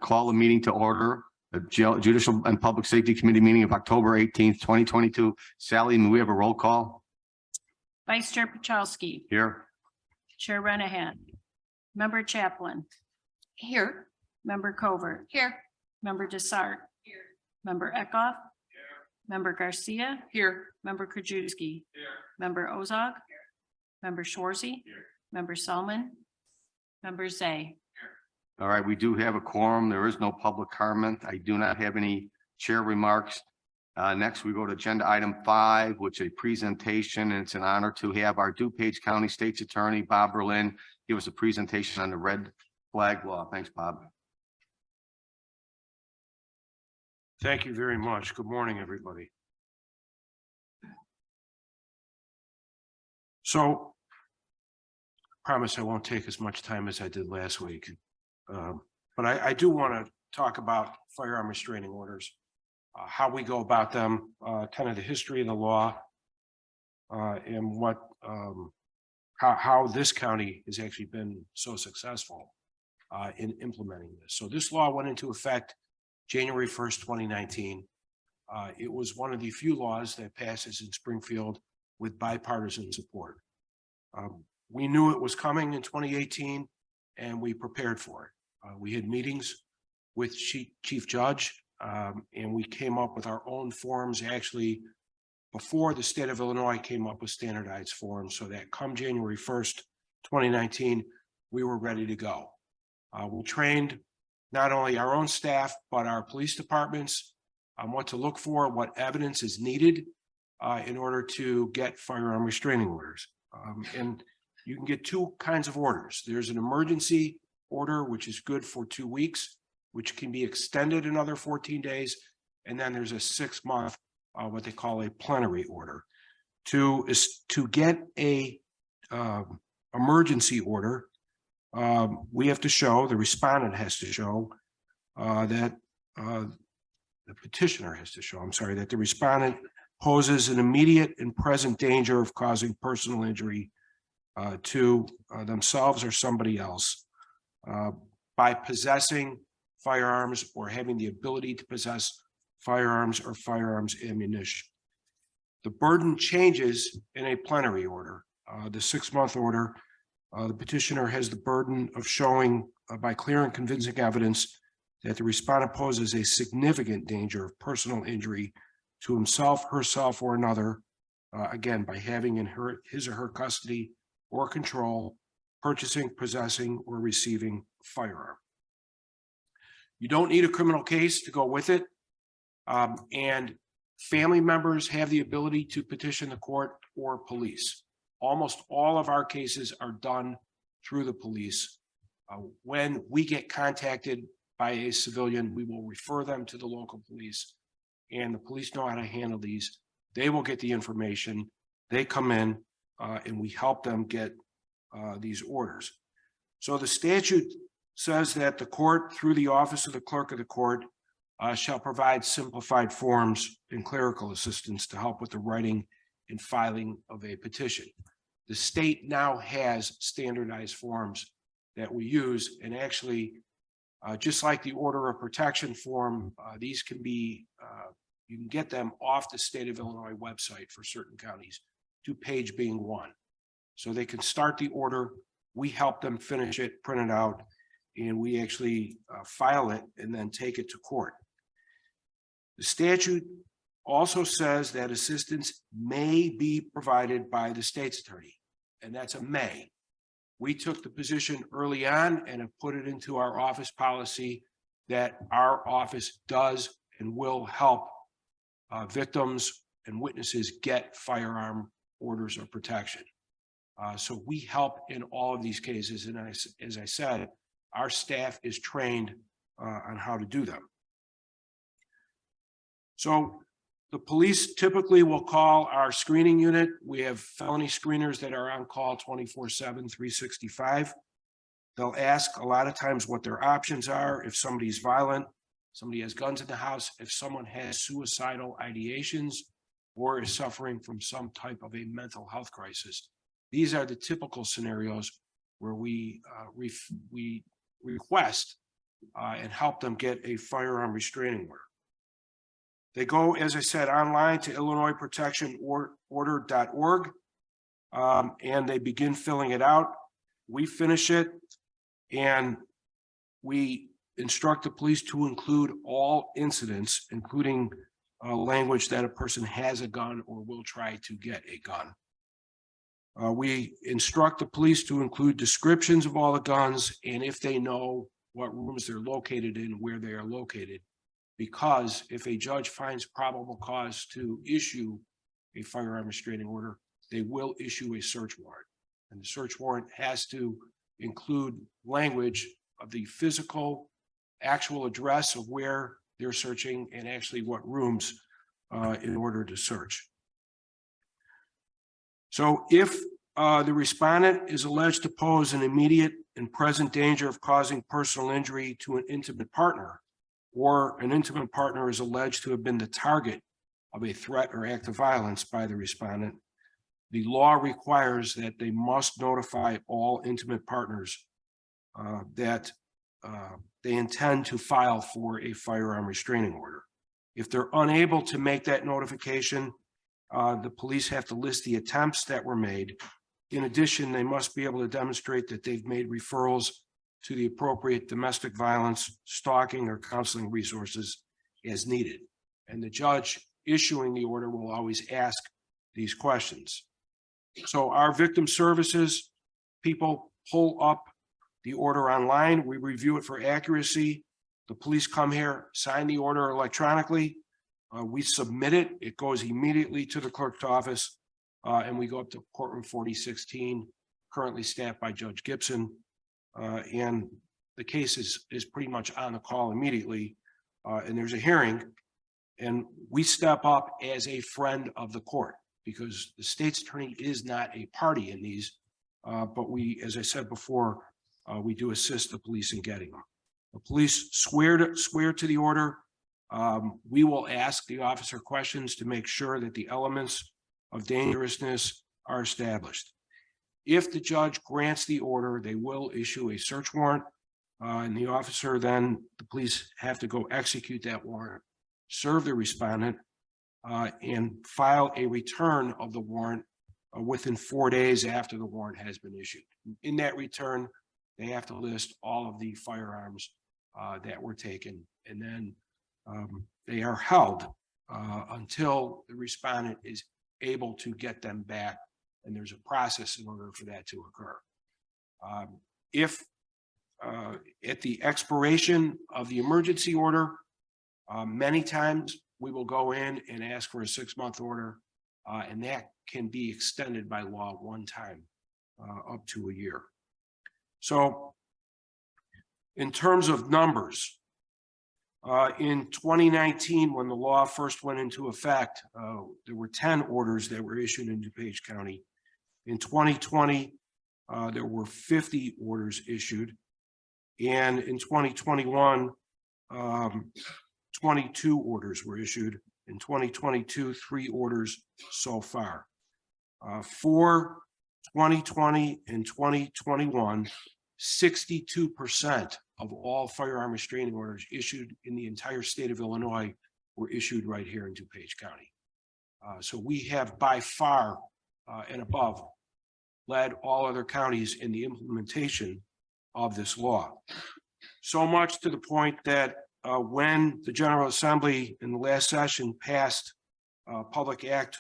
call a meeting to order, the Judicial and Public Safety Committee meeting of October 18th, 2022. Sally, may we have a roll call? Vice Chair Pachowski. Here. Chair Renahan. Member Chaplin. Here. Member Covert. Here. Member Desart. Here. Member Eckhoff. Here. Member Garcia. Here. Member Krajewski. Here. Member Ozog. Here. Member Schwarzy. Here. Member Selman. Member Zay. All right, we do have a quorum. There is no public comment. I do not have any chair remarks. Next, we go to agenda item 5, which is a presentation, and it's an honor to have our DuPage County State's Attorney, Bob Berlin, give us a presentation on the red flag law. Thanks, Bob. Thank you very much. Good morning, everybody. So, I promise I won't take as much time as I did last week. But I do want to talk about firearm restraining orders, how we go about them, kind of the history of the law, and what, how this county has actually been so successful in implementing this. So this law went into effect January 1st, 2019. It was one of the few laws that passes in Springfield with bipartisan support. We knew it was coming in 2018 and we prepared for it. We had meetings with Chief Judge and we came up with our own forms actually before the state of Illinois came up with standardized forms, so that come January 1st, 2019, we were ready to go. We trained not only our own staff, but our police departments on what to look for, what evidence is needed in order to get firearm restraining orders. And you can get two kinds of orders. There's an emergency order, which is good for 2 weeks, which can be extended another 14 days. And then there's a 6-month, what they call a plenary order. To get a emergency order, we have to show, the respondent has to show that the petitioner has to show, I'm sorry, that the respondent poses an immediate and present danger of causing personal injury to themselves or somebody else by possessing firearms or having the ability to possess firearms or firearms ammunition. The burden changes in a plenary order. The 6-month order, the petitioner has the burden of showing by clear and convincing evidence that the respondent poses a significant danger of personal injury to himself, herself, or another, again, by having in his or her custody or control, purchasing, possessing, or receiving a firearm. You don't need a criminal case to go with it. And family members have the ability to petition the court or police. Almost all of our cases are done through the police. When we get contacted by a civilian, we will refer them to the local police, and the police know how to handle these. They will get the information, they come in, and we help them get these orders. So the statute says that the court, through the office of the clerk of the court, shall provide simplified forms and clerical assistance to help with the writing and filing of a petition. The state now has standardized forms that we use, and actually, just like the order of protection form, these can be, you can get them off the state of Illinois website for certain counties, DuPage being one. So they can start the order, we help them finish it, print it out, and we actually file it and then take it to court. The statute also says that assistance may be provided by the state's attorney, and that's a may. We took the position early on and have put it into our office policy that our office does and will help victims and witnesses get firearm orders of protection. So we help in all of these cases, and as I said, our staff is trained on how to do them. So the police typically will call our screening unit. We have felony screeners that are on call 24/7, 365. They'll ask a lot of times what their options are. If somebody's violent, somebody has guns in the house, if someone has suicidal ideations or is suffering from some type of a mental health crisis. These are the typical scenarios where we request and help them get a firearm restraining order. They go, as I said, online to IllinoisProtectionOrder.org, and they begin filling it out. We finish it, and we instruct the police to include all incidents, including language that a person has a gun or will try to get a gun. We instruct the police to include descriptions of all the guns and if they know what rooms they're located in, where they are located. Because if a judge finds probable cause to issue a firearm restraining order, they will issue a search warrant. And the search warrant has to include language of the physical, actual address of where they're searching and actually what rooms in order to search. So if the respondent is alleged to pose an immediate and present danger of causing personal injury to an intimate partner, or an intimate partner is alleged to have been the target of a threat or act of violence by the respondent, the law requires that they must notify all intimate partners that they intend to file for a firearm restraining order. If they're unable to make that notification, the police have to list the attempts that were made. In addition, they must be able to demonstrate that they've made referrals to the appropriate domestic violence, stalking, or counseling resources as needed. And the judge issuing the order will always ask these questions. So our victim services people pull up the order online. We review it for accuracy. The police come here, sign the order electronically. We submit it. It goes immediately to the clerk's office, and we go up to courtroom 4016, currently staffed by Judge Gibson. And the case is pretty much on the call immediately, and there's a hearing, and we step up as a friend of the court because the state's attorney is not a party in these, but we, as I said before, we do assist the police in getting them. The police swear to the order. We will ask the officer questions to make sure that the elements of dangerousness are established. If the judge grants the order, they will issue a search warrant, and the officer then, the police have to go execute that warrant, serve the respondent, and file a return of the warrant within 4 days after the warrant has been issued. In that return, they have to list all of the firearms that were taken, and then they are held until the respondent is able to get them back, and there's a process in order for that to occur. If at the expiration of the emergency order, many times we will go in and ask for a 6-month order, and that can be extended by law one time up to a year. So in terms of numbers, in 2019, when the law first went into effect, there were 10 orders that were issued in DuPage County. In 2020, there were 50 orders issued. And in 2021, 22 orders were issued. In 2022, 3 orders so far. For 2020 and 2021, 62% of all firearm restraining orders issued in the entire state of Illinois were issued right here in DuPage County. So we have by far and above led all other counties in the implementation of this law. So much to the point that when the General Assembly in the last session passed Public Act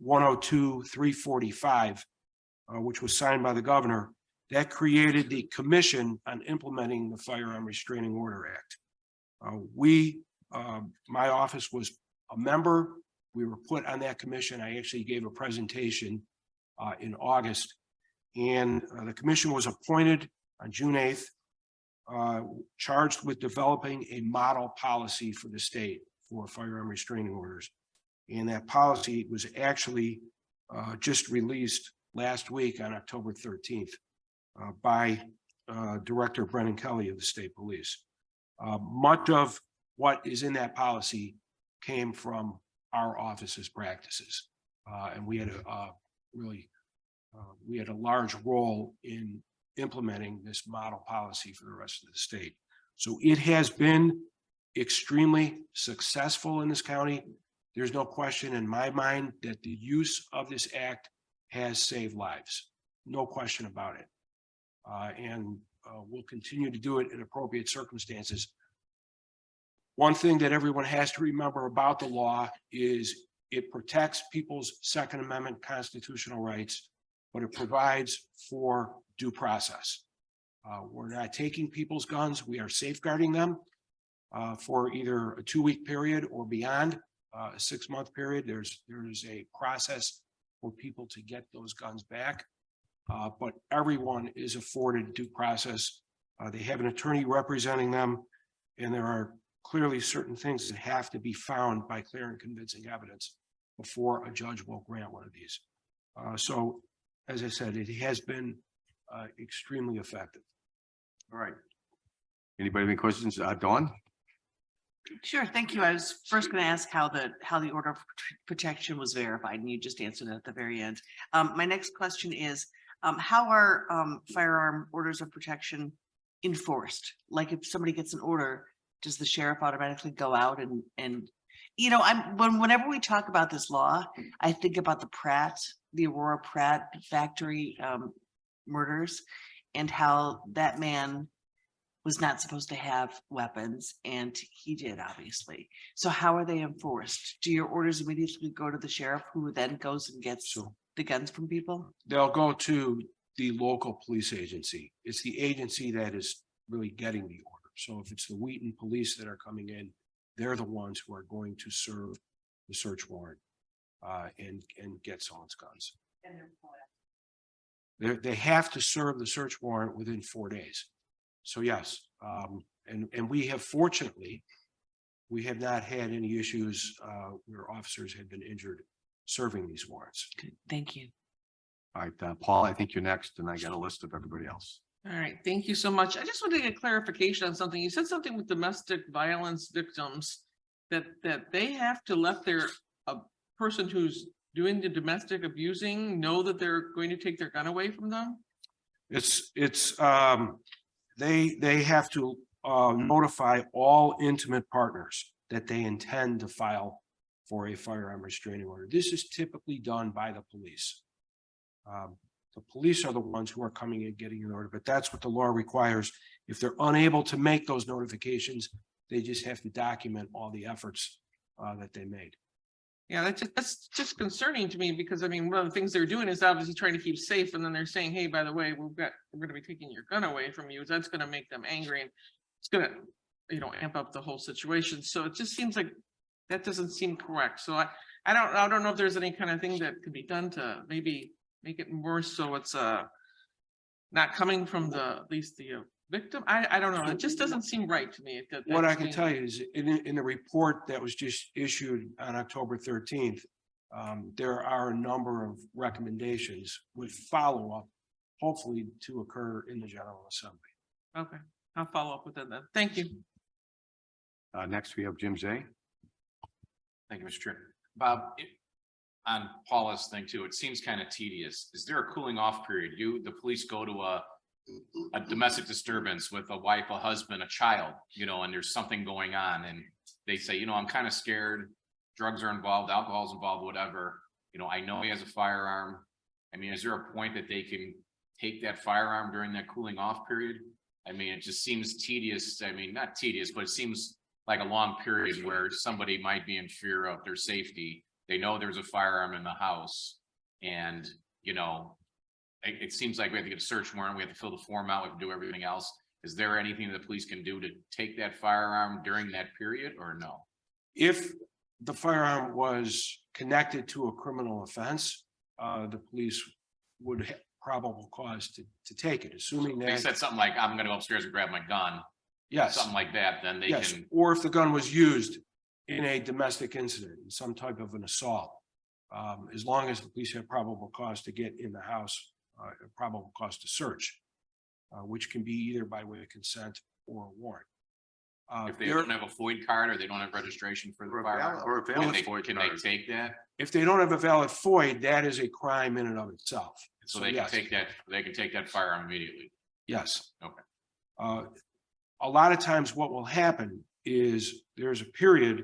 102-345, which was signed by the governor, that created the Commission on Implementing the Firearm Restraining Order Act. My office was a member. We were put on that commission. I actually gave a presentation in August, and the commission was appointed on June 8th, charged with developing a model policy for the state for firearm restraining orders. And that policy was actually just released last week on October 13th by Director Brennan Kelly of the State Police. Much of what is in that policy came from our office's practices. And we had a large role in implementing this model policy for the rest of the state. So it has been extremely successful in this county. There's no question in my mind that the use of this act has saved lives. No question about it. And we'll continue to do it in appropriate circumstances. One thing that everyone has to remember about the law is it protects people's Second Amendment constitutional rights, but it provides for due process. We're not taking people's guns. We are safeguarding them for either a 2-week period or beyond a 6-month period. There's a process for people to get those guns back, but everyone is afforded due process. They have an attorney representing them, and there are clearly certain things that have to be found by clear and convincing evidence before a judge will grant one of these. So, as I said, it has been extremely effective. All right. Anybody have any questions? Dawn? Sure, thank you. I was first going to ask how the order of protection was verified, and you just answered it at the very end. My next question is, how are firearm orders of protection enforced? Like if somebody gets an order, does the sheriff automatically go out and you know, whenever we talk about this law, I think about the Aurora Pratt factory murders, and how that man was not supposed to have weapons, and he did, obviously. So how are they enforced? Do your orders immediately go to the sheriff, who then goes and gets the guns from people? They'll go to the local police agency. It's the agency that is really getting the order. So if it's the Wheaton police that are coming in, they're the ones who are going to serve the search warrant and get someone's guns. They have to serve the search warrant within 4 days. So yes, and we have, fortunately, we have not had any issues where officers have been injured serving these warrants. Good, thank you. All right, Paul, I think you're next, and I got a list of everybody else. All right, thank you so much. I just wanted to get clarification on something. You said something with domestic violence victims that they have to let their person who's doing the domestic abusing know that they're going to take their gun away from them. They have to notify all intimate partners that they intend to file for a firearm restraining order. This is typically done by the police. The police are the ones who are coming in getting an order, but that's what the law requires. If they're unable to make those notifications, they just have to document all the efforts that they made. Yeah, that's just concerning to me, because I mean, one of the things they're doing is obviously trying to keep safe, and then they're saying, hey, by the way, we're going to be taking your gun away from you. That's going to make them angry, and it's going to, you know, amp up the whole situation. So it just seems like that doesn't seem correct. So I don't know if there's any kind of thing that could be done to maybe make it worse, so it's not coming from at least the victim. I don't know. It just doesn't seem right to me. What I can tell you is in the report that was just issued on October 13th, there are a number of recommendations with follow-up, hopefully to occur in the General Assembly. Okay, I'll follow up with it then. Thank you. Next, we have Jim Zay. Thank you, Mr. Chair. Bob, on Paula's thing too, it seems kind of tedious. Is there a cooling off period? The police go to a domestic disturbance with a wife, a husband, a child, you know, and there's something going on, and they say, you know, I'm kind of scared, drugs are involved, alcohol's involved, whatever, you know, I know he has a firearm. I mean, is there a point that they can take that firearm during that cooling off period? I mean, it just seems tedious. I mean, not tedious, but it seems like a long period where somebody might be in fear of their safety. They know there's a firearm in the house, and, you know, it seems like we have to get a search warrant. We have to fill the form out. We have to do everything else. Is there anything the police can do to take that firearm during that period, or no? If the firearm was connected to a criminal offense, the police would have probable cause to take it, assuming They that. said something like, I'm gonna go upstairs and grab my gun, Yes, something like that, then they yes, can, or if the gun was used in a domestic incident, in some type of an assault, as long as the police have probable cause to get in the house, probable cause to search, which can be either by way of consent or a warrant. if they don't have a FOID card or they don't have registration for the firearm, Or a valid FOID can card. they take that? If they don't have a valid FOID, that is a crime in and of itself. So they can yes, take that, they can take that firearm immediately. yes. Okay. a lot of times what will happen is there's a period,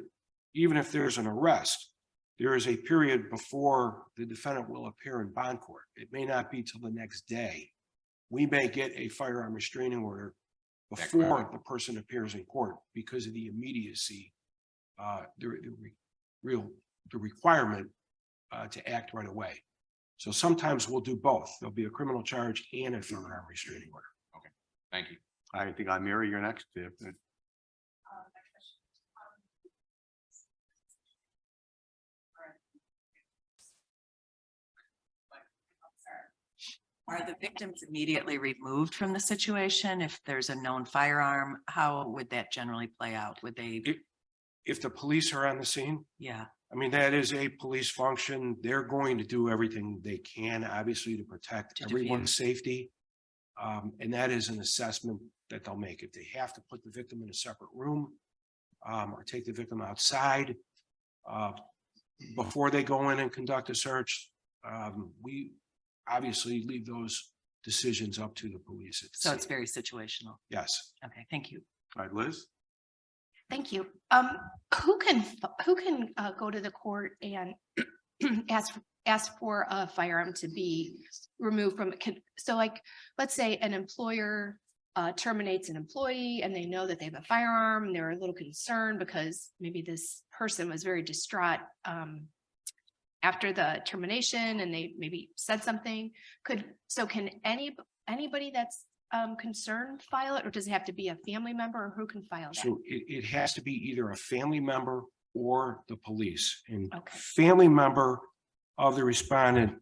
even if there's an arrest, there is a period before the defendant will appear in bond court. It may not be till the next day. We may get a firearm restraining order before the person appears in court because of the immediacy, the requirement to act right away. So sometimes we'll do both. There'll be a criminal charge and a firearm restraining order. Thank you. I think Mary, you're next. Are the victims immediately removed from the situation? If there's a known firearm, how would that generally play out? Would they? If the police are on the scene, Yeah, I mean, that is a police function. They're going to do everything they can, obviously, to protect To everyone's safety. And that is an assessment that they'll make. If they have to put the victim in a separate room, or take the victim outside, before they go in and conduct a search, we obviously leave those decisions up to the police. so it's very situational. Yes. Okay, thank you. All right, Liz? Thank you. Who can go to the court and ask for a firearm to be removed from it? So like, let's say an employer terminates an employee and they know that they have a firearm and they're a little concerned because maybe this person was very distraught after the termination and they maybe said something. Can anybody that's concerned file it, or does it have to be a family member, or who can file that? So it has to be either a family member or the police. And Okay. family member of the respondent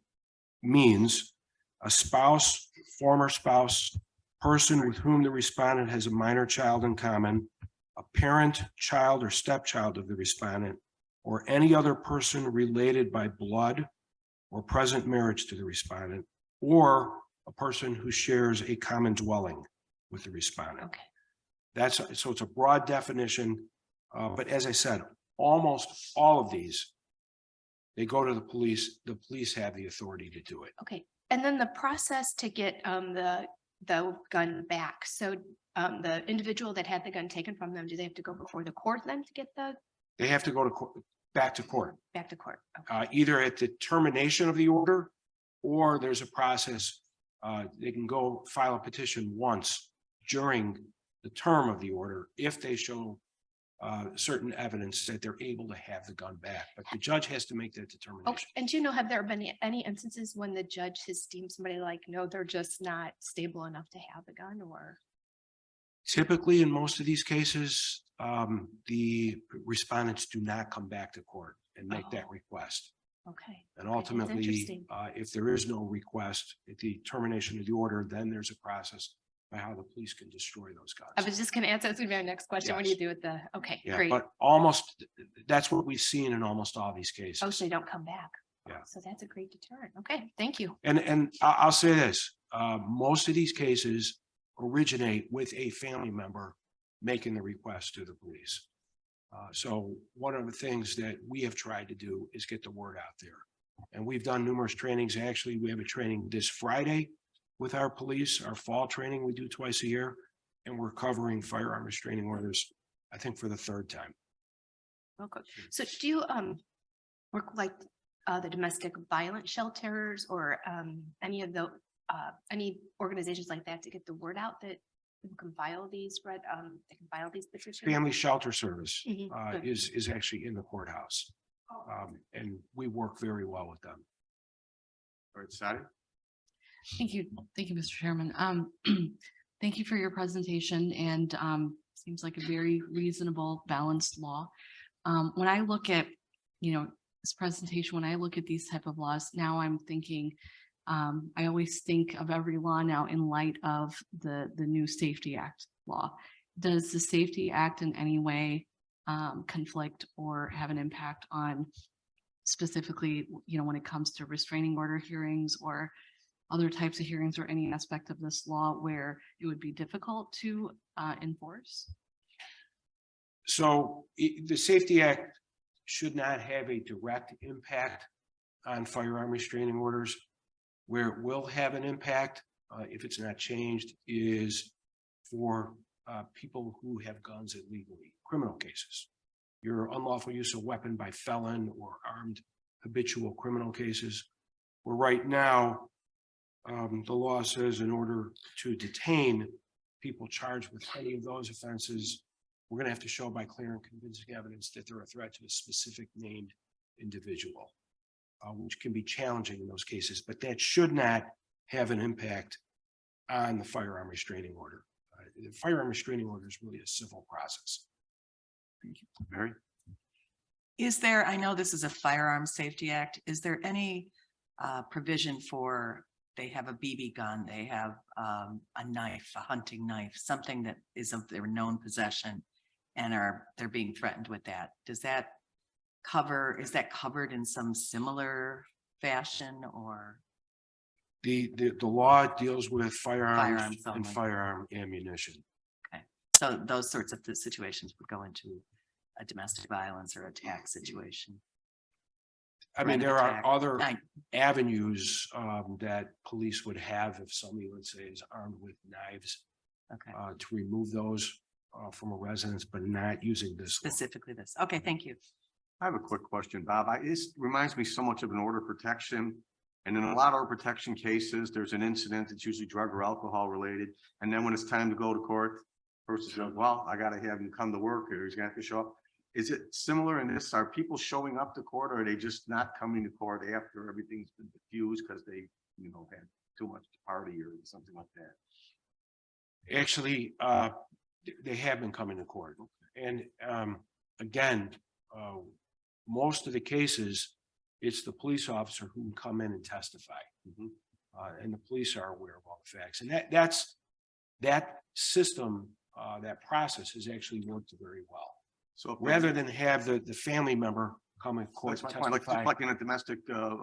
means a spouse, former spouse, person with whom the respondent has a minor child in common, a parent, child, or stepchild of the respondent, or any other person related by blood or present marriage to the respondent, or a person who shares a common dwelling with the respondent. Okay. So it's a broad definition, but as I said, almost all of these, they go to the police have the authority to do it. Okay, and then the process to get the gun back. So the individual that had the gun taken from them, do they have to go before the court then to get They have to go to back to court, back to court? Okay. either at the termination of the order, or there's a process. They can go file a petition once during the term of the order if they show certain evidence that they're able to have the gun back, but the judge has to make that determination. Okay, and do you know, have there been any instances when the judge has deemed somebody like, no, they're just not stable enough to have the gun, or? Typically, in most of these cases, the respondents do not come back to court and make that request. Okay. And Okay, that's ultimately, interesting. if there is no request at the termination of the order, then there's a process by how the police can destroy those guns. I was just gonna answer, that's gonna be my next question. What do you Yes. do with the, okay, Yeah, great. but that's what we've seen in almost all these cases. Oh, so they don't come back. Yeah. So that's a great deterrent. Okay, thank you. And I'll say this, most of these cases originate with a family member making the request to the police. So one of the things that we have tried to do is get the word out there. And we've done numerous trainings. Actually, we have a training this Friday with our police, our fall training we do twice a year. And we're covering firearm restraining orders, I think, for the third time. Okay. So do you work like the domestic violence shelters or any of the any organizations like that to get the word out that people can file these they can file these petitions? Family Shelter Service Mhm, good. is actually in the courthouse. And we work very well with them. All right, Sadi? Thank you. Thank you, Mr. Chairman. Thank you for your presentation, and seems like a very reasonable, balanced law. When I look at, this presentation, when I look at these type of laws, now I'm thinking, I always think of every law now in light of the new Safety Act law. Does the Safety Act in any way conflict or have an impact on specifically, when it comes to restraining order hearings or other types of hearings, or any aspect of this law where it would be difficult to enforce? So the Safety Act should not have a direct impact on firearm restraining orders. Where it will have an impact, if it's not changed, is for people who have guns illegally, criminal cases. Your unlawful use of weapon by felon or armed habitual criminal cases. Where right now, the law says in order to detain people charged with any of those offenses, we're going to have to show by clear and convincing evidence that they're a threat to a specific named individual, which can be challenging in those cases, but that should not have an impact on the firearm restraining order. The firearm restraining order is really a civil process. Mary? Is there, I know this is a Firearm Safety Act, is there any provision for, they have a BB gun, they have a knife, a hunting knife, something that is of their known possession and they're being threatened with that? Does that cover, is that covered in some similar fashion or? The law deals with firearms Firearms and only. firearm ammunition. So those sorts of situations would go into a domestic violence or attack situation. I mean, Threat there of are attack. other I- avenues that police would have if somebody, let's say, is armed with knives Okay, to remove those from a residence, but not using this law. specifically this. Okay, thank you. I have a quick question, Bob. This reminds me so much of an order of protection. And in a lot of order of protection cases, there's an incident that's usually drug or alcohol related. And then when it's time to go to court, person goes, well, I gotta have him come to work or he's gonna have to show up. Is it similar in this? Are people showing up to court or are they just not coming to court after everything's been diffused because they, had too much to party or something like that? Actually, they have been coming to court. And again, most of the cases, it's the police officer who can come in and testify. And the police are aware of all the facts. And that system, that process has actually worked very well. So Rather than have the family member come in court that's to my point, testify. like in a domestic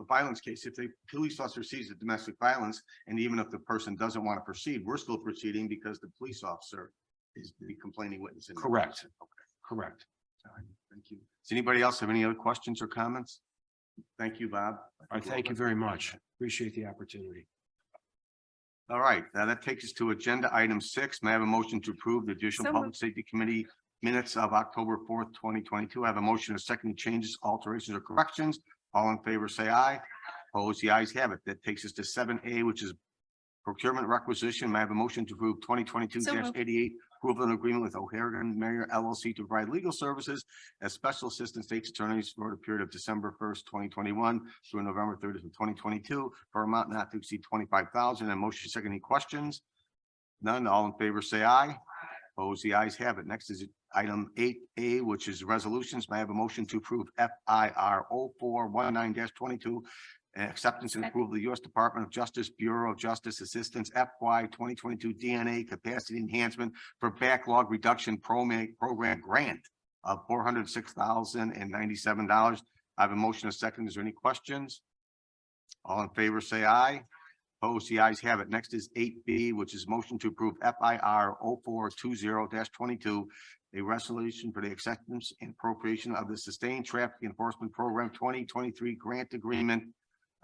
violence case, if the police officer sees a domestic violence, and even if the person doesn't want to proceed, we're still proceeding because the police officer is the complaining witness. in the Correct. case. Okay, Correct. all right, thank you. Does anybody else have any other questions or comments? Thank you, Bob. I thank you very much. Appreciate the opportunity. All right, now that takes us to agenda item 6. May I have a motion to approve the Judicial So Public moved. Safety Committee minutes of October 4th, 2022. I have a motion, a second, changes, alterations, or corrections. All in favor, say aye. Opposed, the ayes have it. That takes us to 7A, which is procurement requisition. May I have a motion to approve 2022-88 approval and agreement with O'Hare and Mayor LLC to provide legal services as special assistant state's attorneys for the period of December 1st, 2021 through November 30th of 2022 for amount not to exceed 25,000. And motion second. Any questions? None. All in favor, say aye. Opposed, the ayes have it. Next is item 8A, which is resolutions. May I have a motion to approve FIR 0419-22 acceptance and approval of the U.S. Department of Justice Bureau of Justice Assistance FY 2022 DNA Capacity Enhancement for Backlog Reduction Program Grant of $406,097. I have a motion, a second. Is there any questions? All in favor, say aye. Opposed, the ayes have it. Next is 8B, which is motion to approve FIR 0420-22, a resolution for the acceptance and appropriation of the Sustained Traffic Enforcement Program 2023 Grant Agreement,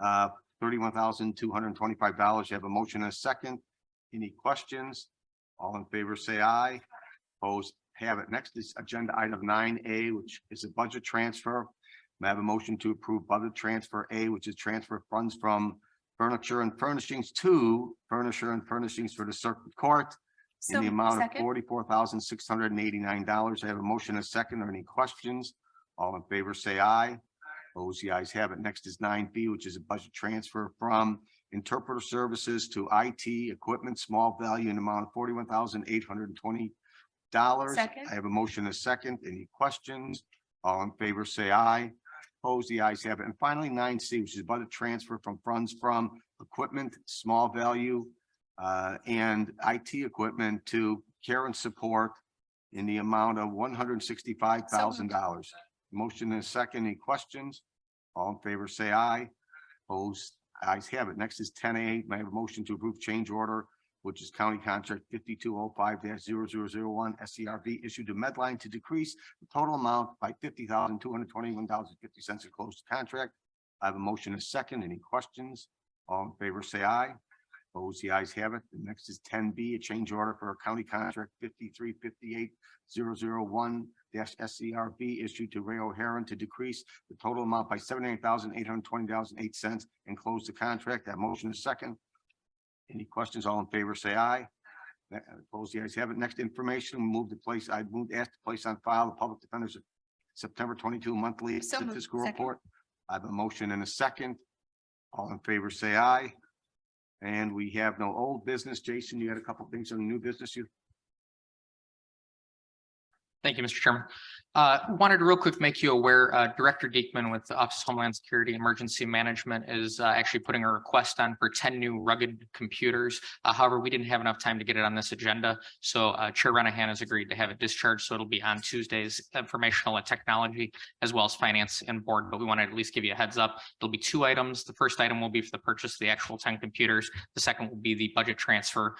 $31,225. You have a motion and a second. Any questions? All in favor, say aye. Opposed, have it. Next is agenda item 9A, which is a budget transfer. May I have a motion to approve budget transfer A, which is transfer funds from furniture and furnishings to furniture and furnishings for the circuit court in the amount of Second. $44,689. I have a motion and a second. Or any questions? All in favor, say aye. Opposed, the ayes have it. Next is 9B, which is a budget transfer from interpreter services to IT equipment, small value in the amount of $41,820. Second. I have a motion and a second. Any questions? All in favor, say aye. Opposed, the ayes have it. And finally, 9C, which is budget transfer from funds from equipment, small value, and IT equipment to care and support in the amount of $165,000. Motion and a second. Any questions? All in favor, say aye. Opposed, ayes have it. Next is 10A. May I have a motion to approve change order, which is county contract 5205-0001 SCRV issued to Medline to decrease the total amount by $50,221.50 to close the contract. I have a motion and a second. Any questions? All in favor, say aye. Opposed, the ayes have it. The next is ten B, a change order for a county contract 5358-001-SCRB issued to Ray O'Haron to decrease the total amount by $78,820.08 and close the contract. That motion is second. Any questions? All in favor, say aye. Opposed, the ayes have it. Next information, move to place, I moved, asked to place on file the public defender's September 22 monthly So moved. fiscal Second. report. I have a motion and a second. All in favor, say aye. And we have no old business. Jason, you had a couple things on new business. You Thank you, Mr. Chairman. Wanted to real quick make you aware, Director Diekman with the Office of Homeland Security Emergency Management is actually putting a request on for 10 new rugged computers. However, we didn't have enough time to get it on this agenda. So Chair Renahan has agreed to have it discharged. So it'll be on Tuesday's informational and technology as well as finance and board. But we wanted to at least give you a heads up. There'll be two items. The first item will be for the purchase of the actual 10 computers. The second will be the budget transfer.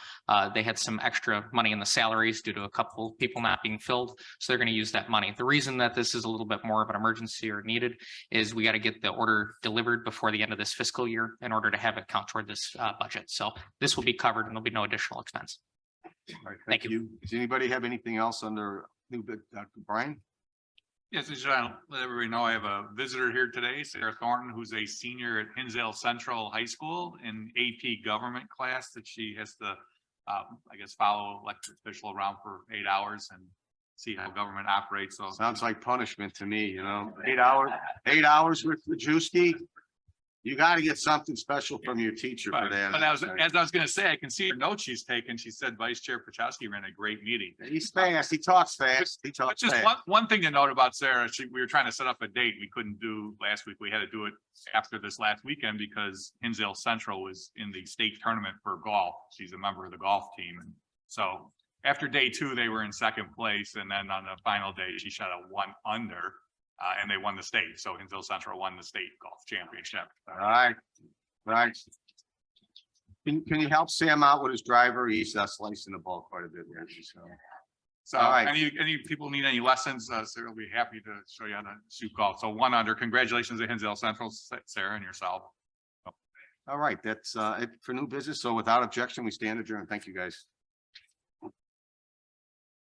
They had some extra money in the salaries due to a couple people not being filled. So they're going to use that money. The reason that this is a little bit more of an emergency or needed is we got to get the order delivered before the end of this fiscal year in order to have it count toward this budget. So this will be covered and there'll be no additional expense. All right, Thank you. Does anybody have anything else under new bit, Dr. Brian? Yes, as I let everybody know, I have a visitor here today, Sarah Thornton, who's a senior at Hinsdale Central High School in AP government class that she has to, I guess, follow elected official around for 8 hours and see how government operates. So Sounds like punishment to me, you know, 8 hours with the Drewski. You got to get something special from your teacher for that. But as I was going to say, I can see her note she's taken. She said Vice Chair Pachowski ran a great meeting. He's fast. He talks fast. He But talks just fast. one thing to note about Sarah, we were trying to set up a date. We couldn't do last week. We had to do it after this last weekend because Hinsdale Central was in the state tournament for golf. She's a member of the golf team. And so after day two, they were in second place. And then on the final day, she shot a 1 under and they won the state. So Hinsdale Central won the state golf championship. All right. Right. Can you help Sam out with his driver? He's slicing the ball quite a bit there. So. So All right. any people need any lessons, Sarah will be happy to show you how to shoot golf. So 1 under. Congratulations to Hinsdale Central, Sarah, and yourself. All right. That's it for new business. So without objection, we stand adjourned. Thank you, guys.